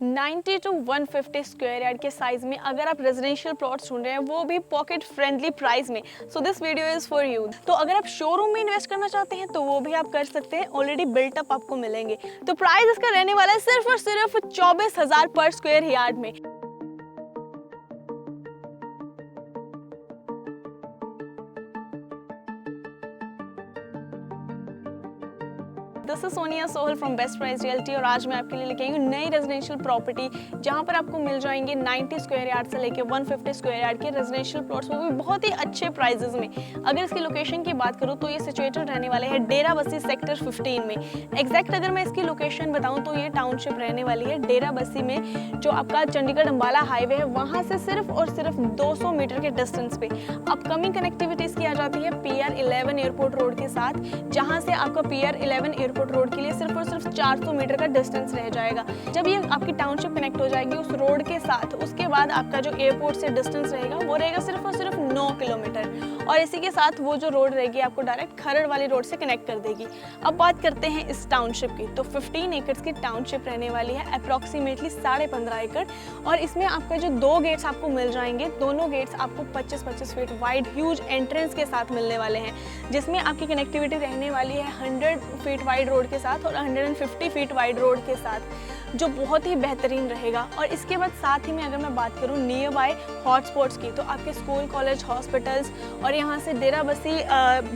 90 to 150 square yard के size में अगर आप रेजिडेंशियल प्लॉट ढूंढ रहे हैं, वो भी पॉकेट फ्रेंडली प्राइस में, so this video is for you. तो अगर आप शोरूम में इन्वेस्ट करना चाहते हैं तो वो भी आप कर सकते हैं, ऑलरेडी बिल्टअप आपको मिलेंगे। तो प्राइस इसका रहने वाला है सिर्फ और सिर्फ 24,000 पर स्क्वायर यार्ड में। This is Sonia Sohal from best price realty और आज मैं आपके लिए लेके आई हूँ नई रेजिडेंशियल प्रॉपर्टी, जहाँ पर आपको मिल जाएंगे 90 स्क्वायर यार्ड से लेके 150 स्क्वायर यार्ड के रेजिडेंशियल प्लॉट्स, वो भी बहुत ही अच्छे प्राइजेस में। अगर इसकी लोकेशन की बात करूँ तो ये सिचुएटेड रहने वाले हैं डेरा बस्सी सेक्टर 15 में। एग्जैक्ट अगर मैं इसकी लोकेशन बताऊँ तो ये टाउनशिप रहने वाली है डेरा बस्सी में, जो आपका चंडीगढ़ अंबाला हाईवे है, वहाँ से सिर्फ और सिर्फ 200 मीटर के डिस्टेंस पे अपकमिंग कनेक्टिविटीज की आ जाती है PR 11 एयरपोर्ट रोड के साथ, जहाँ से आपका PR 11 एयरपोर्ट रोड के लिए सिर्फ और सिर्फ 400 मीटर का डिस्टेंस रह जाएगा। जब ये आपकी टाउनशिप कनेक्ट हो जाएगी उस रोड के साथ, उसके बाद आपका जो एयरपोर्ट से डिस्टेंस रहेगा वो रहेगा सिर्फ और सिर्फ 9 किलोमीटर, और इसी के साथ वो जो रोड रहेगी आपको डायरेक्ट खरड़ वाली रोड से कनेक्ट कर देगी। अब बात करते हैं इस टाउनशिप की, तो 15 एकड़ की टाउनशिप रहने वाली है, अप्रॉक्सीमेटली 15.5 एकड़, और इसमें आपका जो 2 गेट्स आपको मिल जाएंगे, दोनों गेट्स आपको 25-25 फीट वाइड ह्यूज एंट्रेंस के साथ मिलने वाले हैं, जिसमें आपकी कनेक्टिविटी रहने वाली है 100 फीट वाइड रोड के साथ और 150 फीट वाइड रोड के साथ, जो बहुत ही बेहतरीन रहेगा। और इसके बाद साथ ही में अगर मैं बात करूँ नियर बाय हॉटस्पॉट्स की, तो आपके स्कूल, कॉलेज, हॉस्पिटल्स, और यहाँ से डेरा बस्सी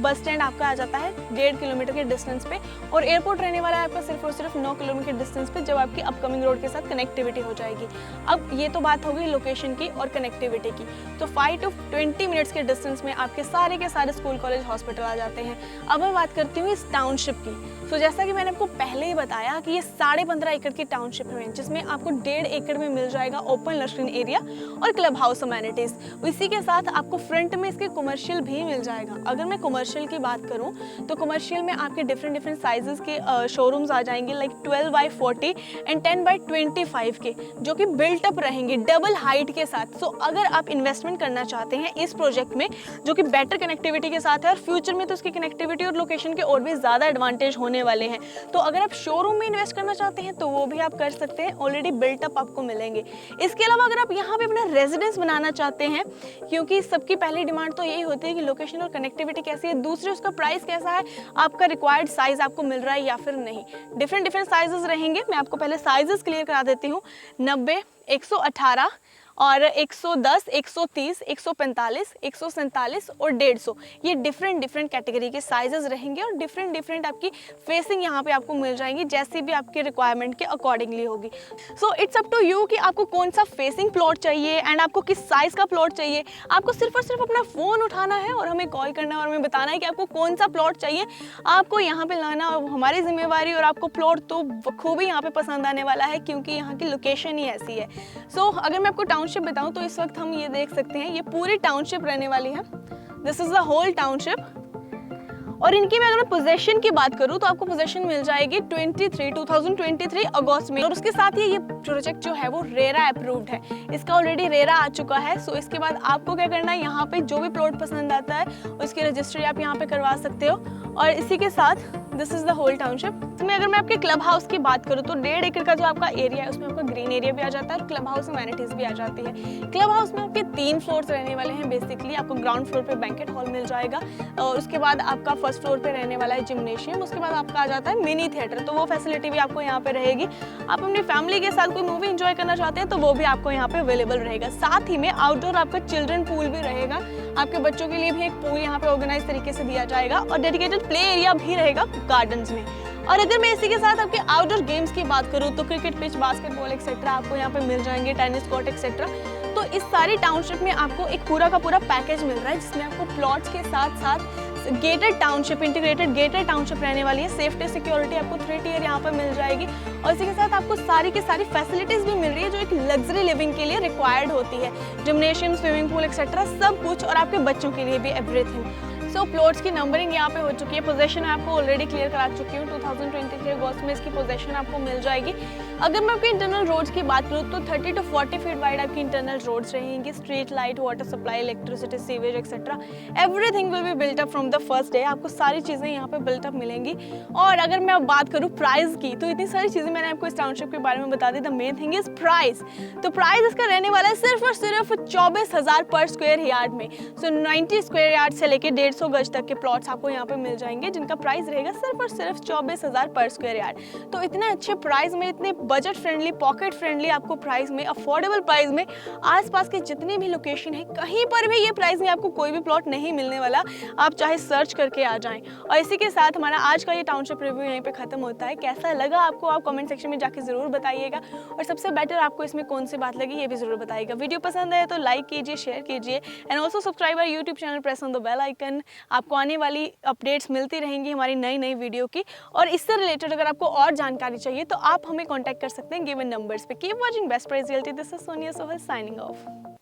बस स्टैंड आपका आ जाता है 1.5 किलोमीटर के डिस्टेंस पे, और एयरपोर्ट रहने वाला है आपका सिर्फ और सिर्फ 9 किलोमीटर के डिस्टेंस पे, जब आपकी अपकमिंग रोड के साथ कनेक्टिविटी हो जाएगी। अब ये तो बात होगी लोकेशन की और कनेक्टिविटी की, तो 5 to 20 मिनट्स के डिस्टेंस में आपके सारे के सारे स्कूल, कॉलेज, हॉस्पिटल आ जाते हैं। अब मैं बात करती हूँ इस टाउनशिप की, तो जैसा कि मैंने आपको पहले ही बताया कि ये 15.5 एकड़ की टाउनशिप है, जिसमें आपको 1.5 एकड़ में मिल जाएगा ओपन लर्निंग एरिया और क्लब हाउस अमेनिटीज। इसी के साथ आपको फ्रंट में इसके कमर्शियल भी मिल जाएगा। अगर मैं कमर्शियल की बात करूं तो कमर्शियल में आपके डिफरेंट साइजेस के शोरूम्स आ जाएंगे, लाइक 12x40 एंड 10x25 के, जो कि बिल्ट अप रहेंगे डबल हाइट के साथ। सो अगर आप इन्वेस्टमेंट करना चाहते हैं इस प्रोजेक्ट में, जो कि बेटर कनेक्टिविटी के साथ है, और फ्यूचर में तो उसकी कनेक्टिविटी और लोकेशन के और भी ज़्यादा एडवांटेज होने वाले हैं, तो अगर आप शोरूम में इन्वेस्ट करना चाहते हैं तो वो भी आप कर सकते हैं, ऑलरेडी बिल्टअप आपको मिलेंगे। इसके अलावा अगर आप यहाँ पे अपना रेजिडेंस बनाना चाहते हैं, क्योंकि सबकी पहली डिमांड तो यही होती है कि लोकेशन और कनेक्टिविटी कैसी है, दूसरी उसका प्राइस कैसा है, आपका रिक्वायर्ड साइज आपको मिल रहा है या फिर नहीं। डिफरेंट साइजेस रहेंगे, मैं आपको पहले साइजेस क्लियर करा देती हूँ। 90, 118 और 110, 130, 145, 147 और 150, ये डिफरेंट कैटेगरी के साइजेस रहेंगे, और डिफरेंट आपकी फेसिंग यहाँ पे आपको मिल जाएंगी, जैसी भी आपके रिक्वायरमेंट के अकॉर्डिंगली होगी। So it's up to you कि आपको कौन सा फेसिंग प्लॉट चाहिए एंड आपको किस साइज का प्लॉट चाहिए। आपको सिर्फ और सिर्फ अपना फ़ोन उठाना है और हमें कॉल करना है और हमें बताना है कि आपको कौन सा प्लॉट चाहिए, आपको यहाँ पे लाना और हमारी जिम्मेवारी, और आपको प्लॉट तो खूबी यहाँ पे पसंद आने वाला है, क्योंकि यहाँ की लोकेशन ही ऐसी है। सो अगर मैं आपको टाउनशिप बताऊं तो इस वक्त हम ये देख सकते हैं, ये पूरी टाउनशिप रहने वाली है। This is the whole township, और इनकी मैं अगर पोजीशन की बात करूं तो आपको पोजीशन मिल जाएगी 2023 अगस्त में, और उसके साथ ही ये प्रोजेक्ट जो है वो रेरा अप्रूव्ड है, इसका ऑलरेडी रेरा आ चुका है। सो इसके बाद आपको क्या करना है, यहाँ पे जो भी प्लॉट पसंद आता है उसकी रजिस्ट्री आप यहाँ पे करवा सकते हो। और इसी के साथ this is the whole township. इसमें अगर मैं आपके क्लब हाउस की बात करूँ तो 1.5 एकड़ का जो आपका एरिया है उसमें आपका ग्रीन एरिया भी आ जाता है और क्लब हाउस अमेनिटीज भी आ जाती है। क्लब हाउस में आपके 3 फ्लोर्स रहने वाले हैं। बेसिकली आपको ग्राउंड फ्लोर पे बैंकेट हॉल मिल जाएगा, और उसके बाद आपका फर्स्ट फ्लोर पे रहने वाला है जिम्नेशियम, उसके बाद आपका आ जाता है मिनी थिएटर, तो वो फैसिलिटी भी आपको यहाँ पे रहेगी। आप अपनी फैमिली के साथ कोई मूवी एंजॉय करना चाहते हैं तो वो भी आपको यहाँ पे अवेलेबल रहेगा। साथ ही में आउटडोर आपका चिल्ड्रन पूल भी रहेगा, आपके बच्चों के लिए भी एक पूल यहाँ पे ऑर्गेनाइज तरीके से दिया जाएगा, और डेडिकेटेड प्ले एरिया भी रहेगा गार्डन्स में। और अगर मैं इसी के साथ आपके आउटडोर गेम्स की बात करूँ तो क्रिकेट पिच, बास्केटबॉल एक्सेट्रा आपको यहाँ पे मिल जाएंगे, टेनिस कोर्ट एक्सेट्रा। तो इस सारी टाउनशिप में आपको एक पूरा का पूरा पैकेज मिल रहा है, जिसमें आपको प्लॉट्स के साथ साथ gated township, integrated gated township रहने वाली है। सेफ्टी सिक्योरिटी आपको 3 टियर यहाँ पर मिल जाएगी, और इसी के साथ आपको सारी की सारी फैसिलिटीज भी मिल रही है जो एक लग्जरी लिविंग के लिए रिक्वायर्ड होती है, जिम्नेशियम, स्विमिंग पूल एक्सेट्रा सब कुछ, और आपके बच्चों के लिए भी एवरीथिंग। सो प्लॉट्स की नंबरिंग यहाँ पे हो चुकी है, पोजीशन आपको ऑलरेडी क्लियर करा चुकी हूँ। 2023 अगस्त में इसकी पोजीशन आपको मिल जाएगी। अगर मैं आपकी इंटरनल रोड्स की बात करूँ तो 30 to 40 फीट वाइड आपकी इंटरनल रोड्स रहेंगी, street light, water supply, electricity, sewage etcetera, everything will be built up from the first day. आपको सारी चीज़ें यहाँ पे बिल्ट अप मिलेंगी। और अगर मैं अब बात करूँ प्राइस की, तो इतनी सारी चीज़ें मैंने आपको इस टाउनशिप के बारे में बता दी। The main thing is price. तो प्राइस इसका रहने वाला है सिर्फ और सिर्फ 24,000 पर स्क्वायर यार्ड में। सो 90 स्क्वायर यार्ड से लेके 150 गज तक के प्लॉट्स आपको यहाँ पे मिल जाएंगे, जिनका प्राइस रहेगा सिर्फ और सिर्फ 24,000 पर स्क्वायर यार्ड। तो इतने अच्छे प्राइस में, इतने बजट फ्रेंडली, पॉकेट फ्रेंडली आपको प्राइस में, अफोर्डेबल प्राइस में, आसपास के जितनी भी लोकेशन है कहीं पर भी ये प्राइस में आपको कोई भी प्लॉट नहीं मिलने वाला। आप चाहे सर्च करके आ जाएं। और इसी के साथ हमारा आज का ये टाउनशिप रिव्यू यहीं पे खत्म होता है। कैसा लगा आपको, आप कमेंट सेक्शन में जाके जरूर बताइएगा। और सबसे बेटर आपको इसमें कौन सी बात लगी ये भी जरूर बताइएगा। वीडियो पसंद है तो लाइक कीजिए, शेयर कीजिए and also subscribe our YouTube channel, press on the bell icon. आपको आने वाली अपडेट्स मिलती रहेंगी हमारी नई नई वीडियो की। और इससे रिलेटेड अगर आपको और जानकारी चाहिए तो आप हमें कॉन्टैक्ट कर सकते हैं गिवन नंबर्स पे। Keep watching best price realty. This is Sonia Sohal signing off.